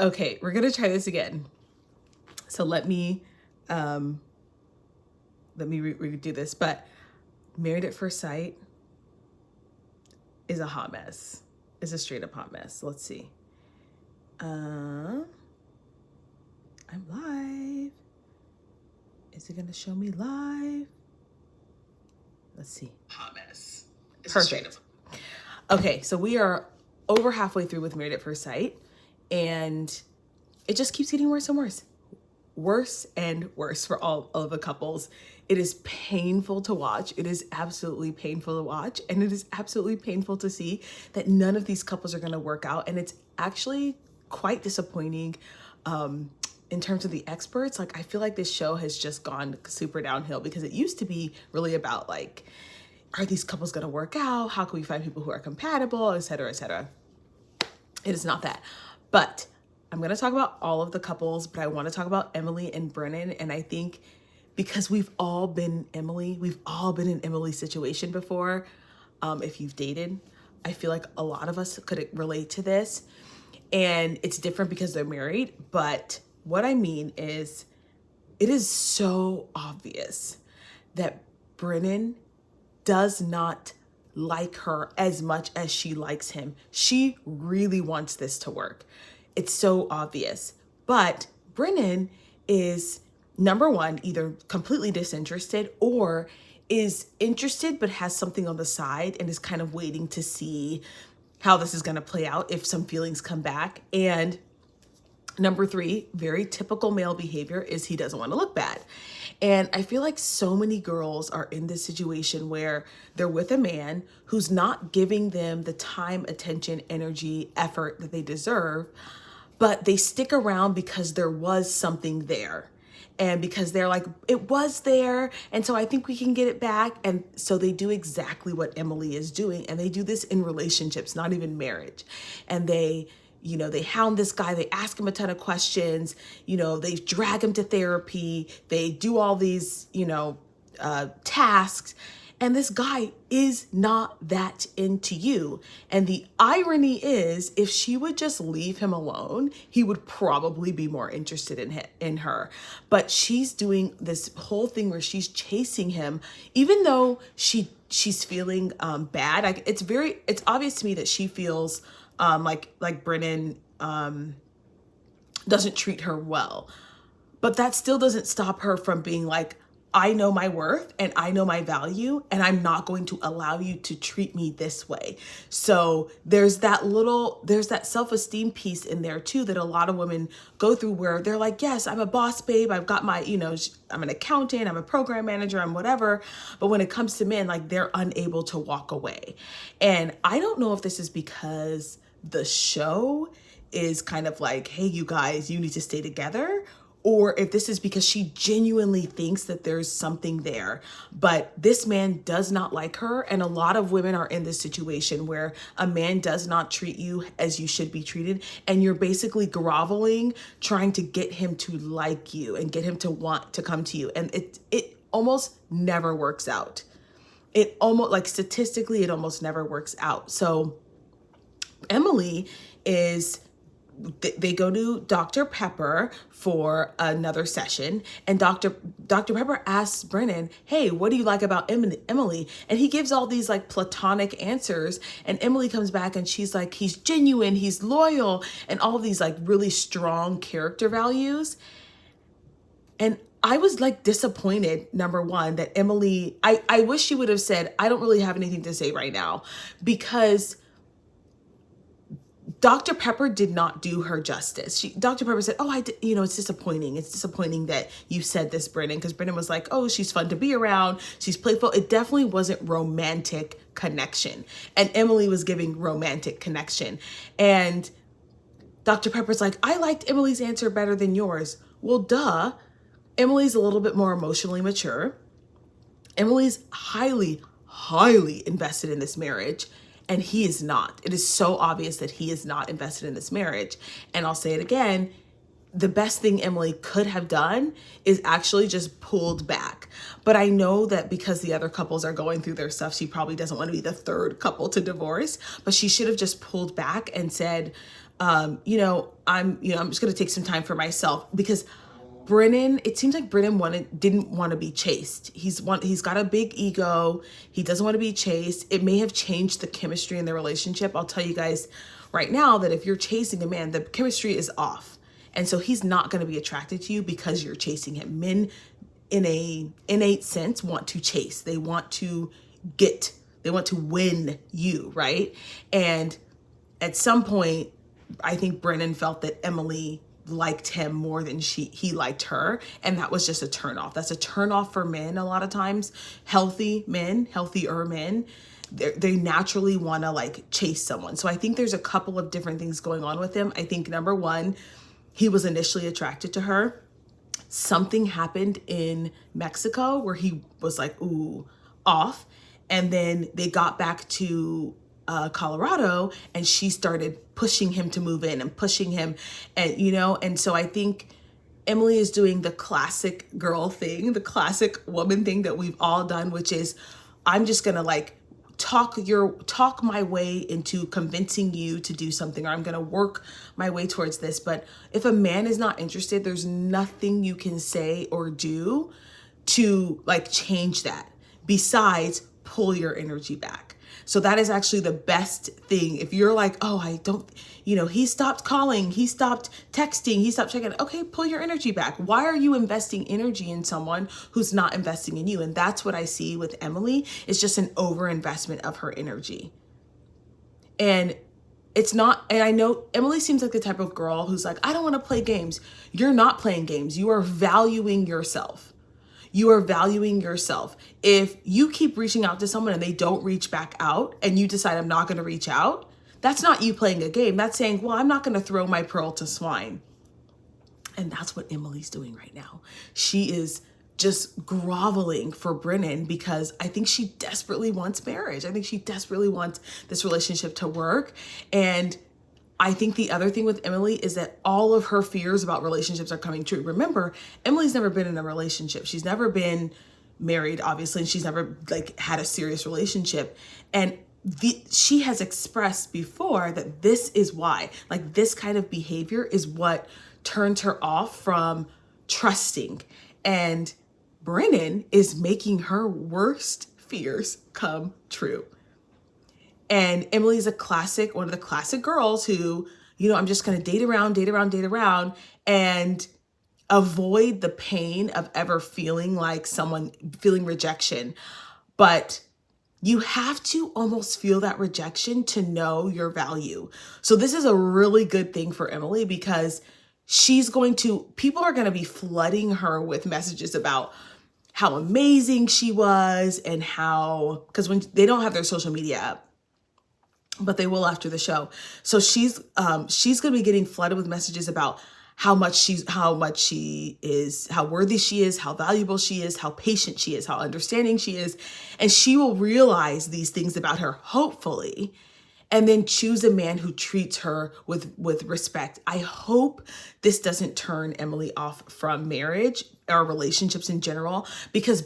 Okay, we're gonna try this again. So let me redo this. But Married at First Sight is a hot mess. Is a straight up hot mess. Let's see. I'm live. Is it gonna show me live? Let's see. Hot mess. Perfect. Okay, so we are over halfway through with Married at First Sight, and it just keeps getting worse and worse. Worse and worse for all of the couples. It is painful to watch. It is absolutely painful to watch. And it is absolutely painful to see that none of these couples are going to work out. And it's actually quite disappointing in terms of the experts. Like, I feel like this show has just gone super downhill, because it used to be really about like, are these couples going to work out? How can we find people who are compatible, et cetera, et cetera. It is not that. But I'm going to talk about all of the couples, but I want to talk about Emily and Brennan. And I think because we've all been Emily, we've all been in Emily's situation before. If you've dated, I feel like a lot of us could relate to this. And it's different because they're married. But what I mean is, it is so obvious that Brennan does not like her as much as she likes him. She really wants this to work. It's so obvious. But Brennan is, number one, either completely disinterested or is interested but has something on the side and is kind of waiting to see how this is going to play out, if some feelings come back. And number three, very typical male behavior, is he doesn't want to look bad. And I feel like so many girls are in this situation where they're with a man who's not giving them the time, attention, energy, effort that they deserve, but they stick around because there was something there. And because they're like, it was there, and so I think we can get it back. And so they do exactly what Emily is doing. And they do this in relationships, not even marriage. And they hound this guy, they ask him a ton of questions, they drag him to therapy, they do all these, tasks, and this guy is not that into you. And the irony is, if she would just leave him alone, he would probably be more interested in her. But she's doing this whole thing where she's chasing him, even though she's feeling bad. It's obvious to me that she feels like Brennan doesn't treat her well. But that still doesn't stop her from being like, I know my worth and I know my value, and I'm not going to allow you to treat me this way. So there's that self-esteem piece in there too, that a lot of women go through, where they're like, yes, I'm a boss babe. I've got my, I'm an accountant, I'm a program manager, I'm whatever. But when it comes to men, like, they're unable to walk away. And I don't know if this is because the show is kind of like, hey, you guys, you need to stay together, or if this is because she genuinely thinks that there's something there. But this man does not like her. And a lot of women are in this situation where a man does not treat you as you should be treated. And you're basically groveling, trying to get him to like you and get him to want to come to you. And it almost never works out. It almost, like, statistically, it almost never works out. So Emily they go to Dr. Pepper for another session, and Dr. Pepper asks Brennan, hey, what do you like about Emily? And he gives all these like platonic answers, and Emily comes back and she's like, he's genuine, he's loyal, and all these like really strong character values. And I was like disappointed, number one, that Emily, I wish she would have said, I don't really have anything to say right now, because Dr. Pepper did not do her justice. Dr. Pepper said, oh, it's disappointing. It's disappointing that you said this, Brennan, because Brennan was like, oh, she's fun to be around. She's playful. It definitely wasn't romantic connection. And Emily was giving romantic connection. And Dr. Pepper's like, I liked Emily's answer better than yours. Well, duh. Emily's a little bit more emotionally mature. Emily's highly, highly invested in this marriage. And he is not. It is so obvious that he is not invested in this marriage. And I'll say it again, the best thing Emily could have done is actually just pulled back. But I know that because the other couples are going through their stuff, she probably doesn't want to be the third couple to divorce, but she should have just pulled back and said, I'm just going to take some time for myself because Brennan, it seems like Brennan didn't want to be chased. He's got a big ego. He doesn't want to be chased. It may have changed the chemistry in the relationship. I'll tell you guys right now that if you're chasing a man, the chemistry is off. And so he's not going to be attracted to you because you're chasing him. Men in a innate sense want to chase. They want to win you, right? And at some point, I think Brennan felt that Emily liked him more than he liked her, and that was just a turnoff. That's a turnoff for men a lot of times. Healthier men, they naturally want to like chase someone. So I think there's a couple of different things going on with him. I think number one, he was initially attracted to her. Something happened in Mexico where he was like, ooh, off. And then they got back to Colorado, and she started pushing him to move in and pushing him. And so I think Emily is doing the classic girl thing, the classic woman thing that we've all done, which is I'm just going to like talk my way into convincing you to do something, or I'm going to work my way towards this. But if a man is not interested, there's nothing you can say or do to like change that besides pull your energy back. So that is actually the best thing. If you're like, oh, I don't, he stopped calling, he stopped texting, he stopped checking. Okay, pull your energy back. Why are you investing energy in someone who's not investing in you? And that's what I see with Emily. It's just an overinvestment of her energy. And it's not, and I know Emily seems like the type of girl who's like, I don't want to play games. You're not playing games. You are valuing yourself. You are valuing yourself. If you keep reaching out to someone and they don't reach back out and you decide I'm not going to reach out, that's not you playing a game. That's saying, well, I'm not going to throw my pearl to swine. And that's what Emily's doing right now. She is just groveling for Brennan because I think she desperately wants marriage. I think she desperately wants this relationship to work. And I think the other thing with Emily is that all of her fears about relationships are coming true. Remember, Emily's never been in a relationship. She's never been married, obviously, and she's never like had a serious relationship. And she has expressed before that this is why, like this kind of behavior is what turned her off from trusting. And Brennan is making her worst fears come true. And Emily's one of the classic girls who, I'm just going to date around and avoid the pain of ever feeling like feeling rejection. But you have to almost feel that rejection to know your value. So this is a really good thing for Emily because people are going to be flooding her with messages about how amazing she was and because when they don't have their social media up, but they will after the show. So she's going to be getting flooded with messages about how worthy she is, how valuable she is, how patient she is, how understanding she is. And she will realize these things about her, hopefully, and then choose a man who treats her with respect. I hope this doesn't turn Emily off from marriage or relationships in general, because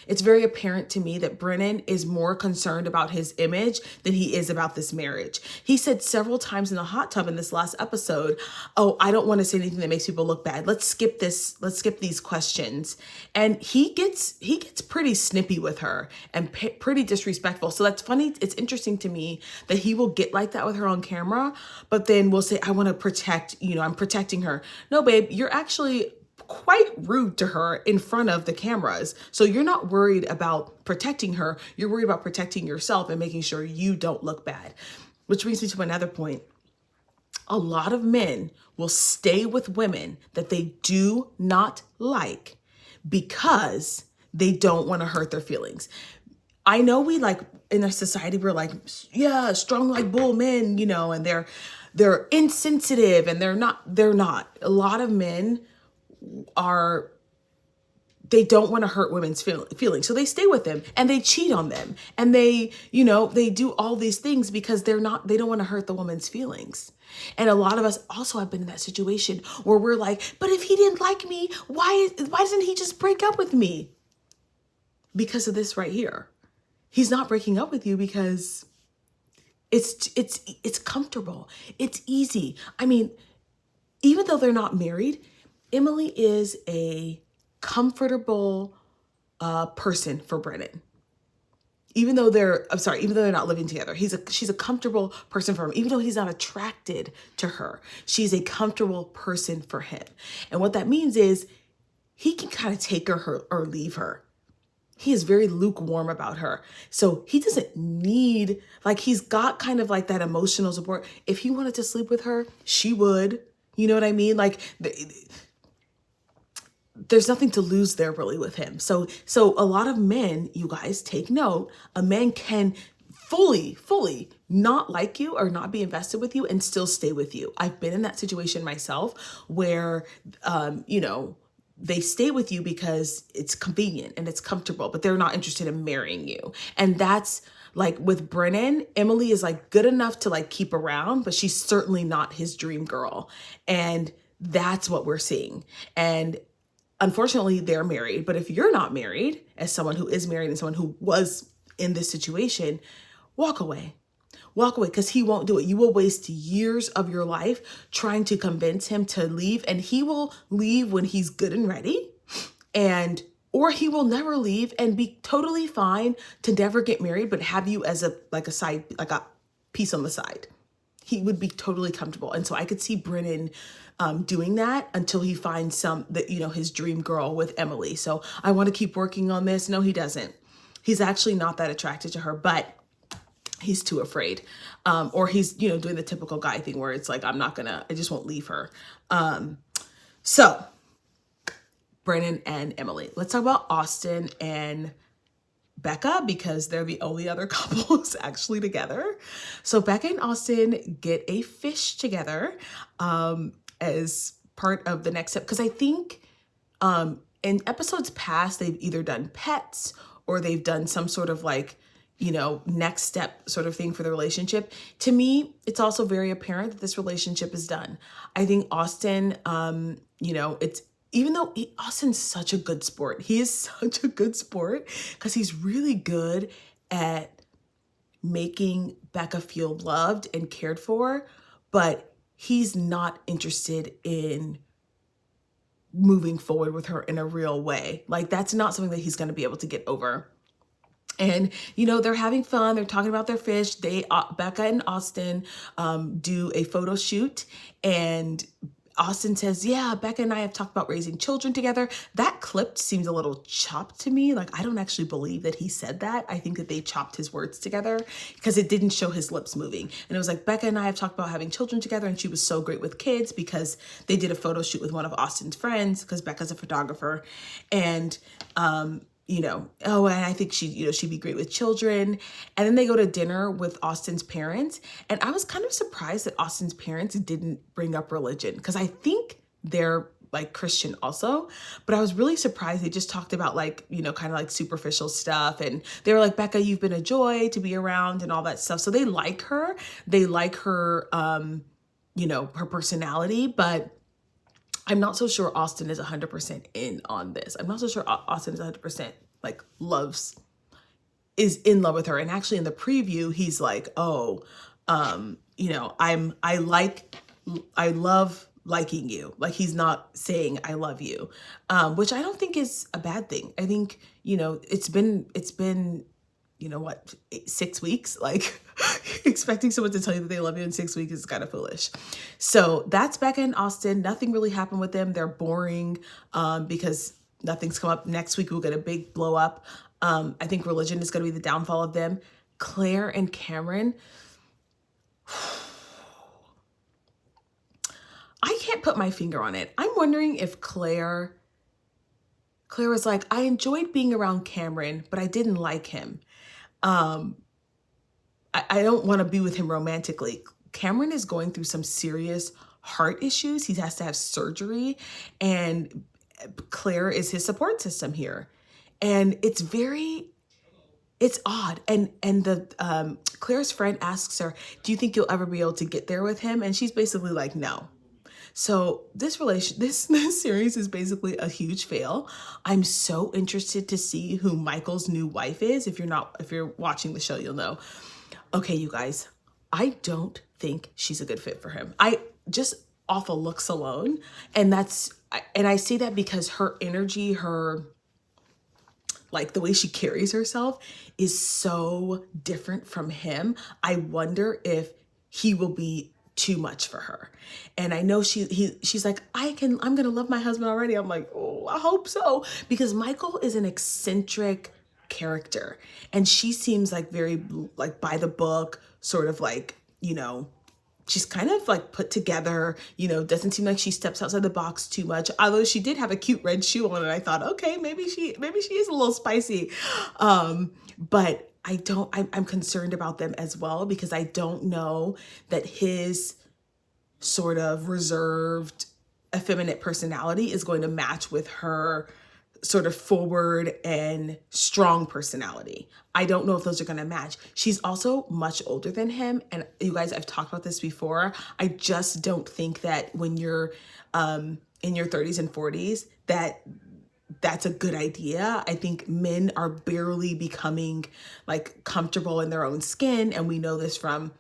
it's very apparent to me that Brennan is more concerned about his image than he is about this marriage. He said several times in the hot tub in this last episode, oh, I don't want to say anything that makes people look bad. Let's skip these questions. And he gets pretty snippy with her and pretty disrespectful. So that's funny. It's interesting to me that he will get like that with her on camera, but then will say, I want to protect, I'm protecting her. No, babe, you're actually quite rude to her in front of the cameras. So you're not worried about protecting her. You're worried about protecting yourself and making sure you don't look bad. Which brings me to another point. A lot of men will stay with women that they do not like because they don't want to hurt their feelings. I know we like in our society, we're like, yeah, strong like bull men, and they're insensitive and they're not. A lot of men they don't want to hurt women's feelings. So they stay with them and they cheat on them and they do all these things because they don't want to hurt the woman's feelings. And a lot of us also have been in that situation where we're like, but if he didn't like me, why doesn't he just break up with me? Because of this right here. He's not breaking up with you because It's comfortable. It's easy. I mean, even though they're not married, Emily is a comfortable person for Brennan. Even though they're not living together, she's a comfortable person for him. Even though he's not attracted to her, she's a comfortable person for him. And what that means is he can kind of take her or leave her. He is very lukewarm about her. So he doesn't need, like, he's got kind of like that emotional support. If he wanted to sleep with her, she would. You know what I mean? Like, there's nothing to lose there really with him. So a lot of men, you guys take note, a man can fully not like you or not be invested with you and still stay with you. I've been in that situation myself where, they stay with you because it's convenient and it's comfortable, but they're not interested in marrying you. And that's like with Brennan, Emily is like good enough to like keep around, but she's certainly not his dream girl. And that's what we're seeing. And unfortunately, they're married. But if you're not married, as someone who is married and someone who was in this situation, walk away. Walk away, because he won't do it. You will waste years of your life trying to convince him to leave, and he will leave when he's good and ready, or he will never leave and be totally fine to never get married, but have you as a side, like a piece on the side. He would be totally comfortable. And so I could see Brennan doing that until he finds his dream girl with Emily. So I want to keep working on this. No, he doesn't. He's actually not that attracted to her, but he's too afraid. Or he's, doing the typical guy thing where it's like, I just won't leave her. So Brennan and Emily. Let's talk about Austin and Becca, because they're the only other couples actually together. So Becca and Austin get a fish together as part of the next step. Because I think in episodes past, they've either done pets or they've done some sort of like, next step sort of thing for the relationship. To me, it's also very apparent that this relationship is done. I think Austin, even though Austin's such a good sport, he is such a good sport because he's really good at making Becca feel loved and cared for, but he's not interested in moving forward with her in a real way. Like, that's not something that he's going to be able to get over. And, they're having fun. They're talking about their fish. Becca and Austin do a photo shoot, and Austin says, yeah, Becca and I have talked about raising children together. That clip seems a little chopped to me. Like, I don't actually believe that he said that. I think that they chopped his words together because it didn't show his lips moving. And it was like, Becca and I have talked about having children together, and she was so great with kids because they did a photo shoot with one of Austin's friends because Becca's a photographer. And, and I think she'd be great with children. And then they go to dinner with Austin's parents. And I was kind of surprised that Austin's parents didn't bring up religion, because I think they're like Christian also. But I was really surprised they just talked about like, kind of like superficial stuff. And they were like, Becca, you've been a joy to be around and all that stuff. So they like her. They like her, her personality. But I'm not so sure Austin is 100% in on this. I'm not so sure Austin is 100% like is in love with her. And actually in the preview, he's like, I love liking you. Like, he's not saying I love you, which I don't think is a bad thing. I think, it's been 6 weeks, like expecting someone to tell you that they love you in 6 weeks is kind of foolish. So that's Becca and Austin. Nothing really happened with them. They're boring because nothing's come up. Next week, we'll get a big blow up. I think religion is going to be the downfall of them. Claire and Cameron. I can't put my finger on it. I'm wondering if Claire was like, I enjoyed being around Cameron, but I didn't like him. I don't want to be with him romantically. Cameron is going through some serious heart issues. He has to have surgery, and Claire is his support system here. And it's odd. And the Claire's friend asks her, do you think you'll ever be able to get there with him? And she's basically like, no. So this series is basically a huge fail. I'm so interested to see who Michael's new wife is. If you're watching the show, you'll know. Okay, you guys, I don't think she's a good fit for him. I just off of looks alone. And I see that because her energy, her, like the way she carries herself is so different from him. I wonder if he will be too much for her. And I know she's like, I'm going to love my husband already. I'm like, oh, I hope so. Because Michael is an eccentric character. And she seems like very like by the book, sort of like, you know, she's kind of like put together, you know, doesn't seem like she steps outside the box too much. Although she did have a cute red shoe on, and I thought, okay, maybe she is a little spicy. But I'm concerned about them as well, because I don't know that his sort of reserved, effeminate personality is going to match with her sort of forward and strong personality. I don't know if those are going to match. She's also much older than him. And you guys, I've talked about this before. I just don't think that when you're in your 30s and 40s, that's a good idea. I think men are barely becoming like comfortable in their own skin. And we know this from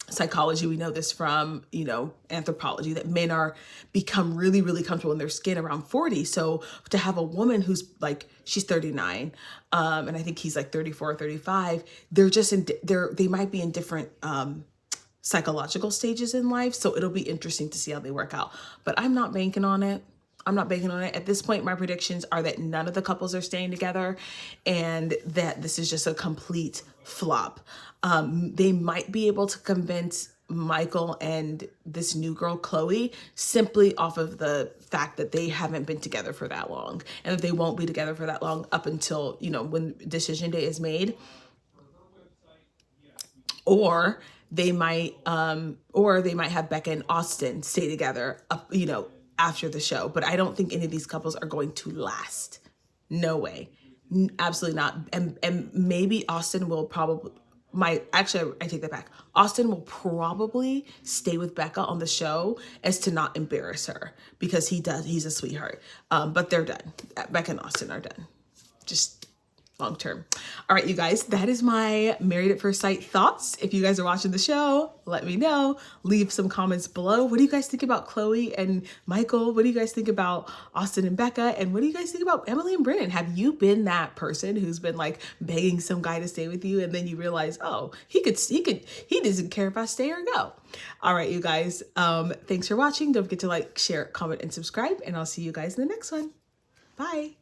psychology, we know this from, you know, anthropology, that men are become really, really comfortable in their skin around 40. So to have a woman who's like, she's 39, and I think he's like 34 or 35, they're just they might be in different psychological stages in life. So it'll be interesting to see how they work out. But I'm not banking on it. At this point. My predictions are that none of the couples are staying together, and that this is just a complete flop. They might be able to convince Michael and this new girl, Chloe, simply off of the fact that they haven't been together for that long, and that they won't be together for that long up until, you know, when decision day is made. Or they might have Becca and Austin stay together, you know, after the show. But I don't think any of these couples are going to last. No way. Absolutely not. And maybe Austin will probably, actually, I take that back. Austin will probably stay with Becca on the show as to not embarrass her, because he's a sweetheart. But they're done. Becca and Austin are done. Just long term. All right, you guys, that is my Married at First Sight thoughts. If you guys are watching the show, let me know. Leave some comments below. What do you guys think about Chloe and Michael? What do you guys think about Austin and Becca? And what do you guys think about Emily and Brennan? Have you been that person who's been like begging some guy to stay with you, and then you realize, oh, he doesn't care if I stay or go? All right, you guys, thanks for watching. Don't forget to like, share, comment, and subscribe, and I'll see you guys in the next one. Bye.